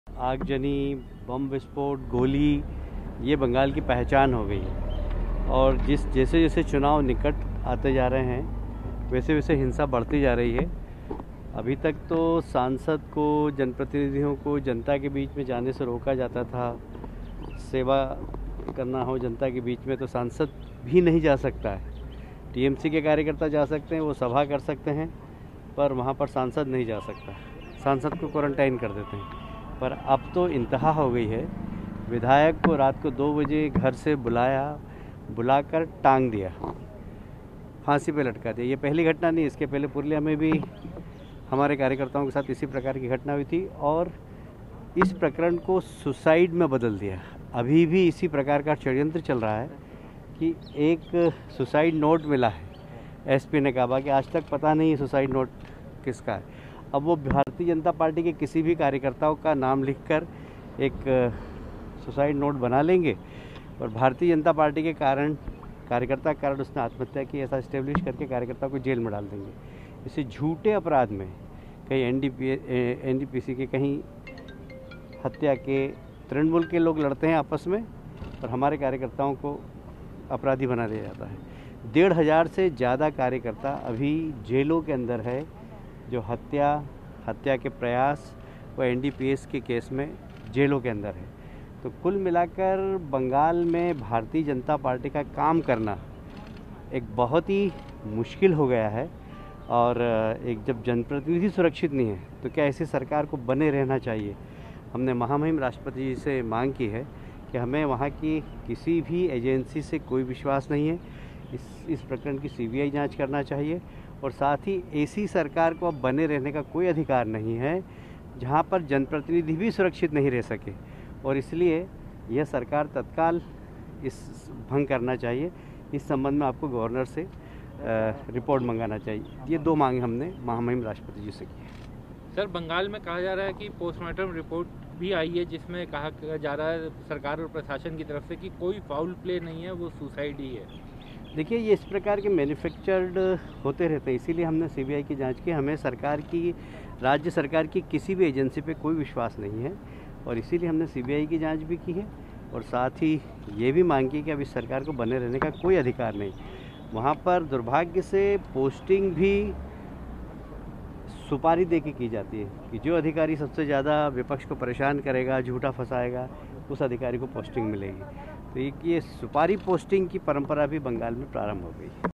आगजनी, बम विस्फोट, गोली, ये बंगाल की पहचान हो गई है। और जैसे जैसे चुनाव निकट आते जा रहे हैं वैसे वैसे हिंसा बढ़ती जा रही है। अभी तक तो सांसद को, जनप्रतिनिधियों को जनता के बीच में जाने से रोका जाता था। सेवा करना हो जनता के बीच में तो सांसद भी नहीं जा सकता है। टीएमसी के कार्यकर्ता जा सकते हैं, वो सभा कर सकते हैं, पर वहाँ पर सांसद नहीं जा सकता। सांसद को क्वारंटाइन कर देते हैं। पर अब तो इंतहा हो गई है। विधायक को रात को 2 बजे घर से बुलाकर टांग दिया, फांसी पे लटका दिया। ये पहली घटना नहीं, इसके पहले पुरलिया में भी हमारे कार्यकर्ताओं के साथ इसी प्रकार की घटना हुई थी और इस प्रकरण को सुसाइड में बदल दिया। अभी भी इसी प्रकार का षड्यंत्र चल रहा है कि एक सुसाइड नोट मिला है। एसपी ने कहा कि आज तक पता नहीं सुसाइड नोट किसका है। अब वो भारतीय जनता पार्टी के किसी भी कार्यकर्ताओं का नाम लिखकर एक सुसाइड नोट बना लेंगे और भारतीय जनता पार्टी के कार्यकर्ता के कारण उसने आत्महत्या की, ऐसा इस्टेब्लिश करके कार्यकर्ता को जेल में डाल देंगे। इसे झूठे अपराध में कहीं एनडीपीसी के, कहीं हत्या के, तृणमूल के लोग लड़ते हैं आपस में और हमारे कार्यकर्ताओं को अपराधी बना दिया जाता है। 1,500 से ज़्यादा कार्यकर्ता अभी जेलों के अंदर है, जो हत्या के प्रयास व एनडीपीएस के केस में जेलों के अंदर है। तो कुल मिलाकर बंगाल में भारतीय जनता पार्टी का काम करना एक बहुत ही मुश्किल हो गया है। और एक जब जनप्रतिनिधि सुरक्षित नहीं है तो क्या ऐसी सरकार को बने रहना चाहिए। हमने महामहिम राष्ट्रपति जी से मांग की है कि हमें वहाँ की किसी भी एजेंसी से कोई विश्वास नहीं है। इस प्रकरण की सीबीआई जांच करना चाहिए और साथ ही ऐसी सरकार को अब बने रहने का कोई अधिकार नहीं है जहाँ पर जनप्रतिनिधि भी सुरक्षित नहीं रह सके। और इसलिए यह सरकार तत्काल इस भंग करना चाहिए। इस संबंध में आपको गवर्नर से रिपोर्ट मंगाना चाहिए। ये 2 मांगे हमने महामहिम राष्ट्रपति जी से की है। सर, बंगाल में कहा जा रहा है कि पोस्टमार्टम रिपोर्ट भी आई है जिसमें कहा जा रहा है सरकार और प्रशासन की तरफ से कि कोई फाउल प्ले नहीं है, वो सुसाइड ही है। देखिए, ये इस प्रकार के मैन्युफैक्चर्ड होते रहते हैं, इसीलिए हमने सीबीआई की जांच की। हमें राज्य सरकार की किसी भी एजेंसी पे कोई विश्वास नहीं है और इसीलिए हमने सीबीआई की जांच भी की है और साथ ही ये भी मांग की कि अब इस सरकार को बने रहने का कोई अधिकार नहीं। वहाँ पर दुर्भाग्य से पोस्टिंग भी सुपारी दे के की जाती है कि जो अधिकारी सबसे ज़्यादा विपक्ष को परेशान करेगा, झूठा फंसाएगा, उस अधिकारी को पोस्टिंग मिलेगी। तो ये सुपारी पोस्टिंग की परंपरा भी बंगाल में प्रारंभ हो गई है।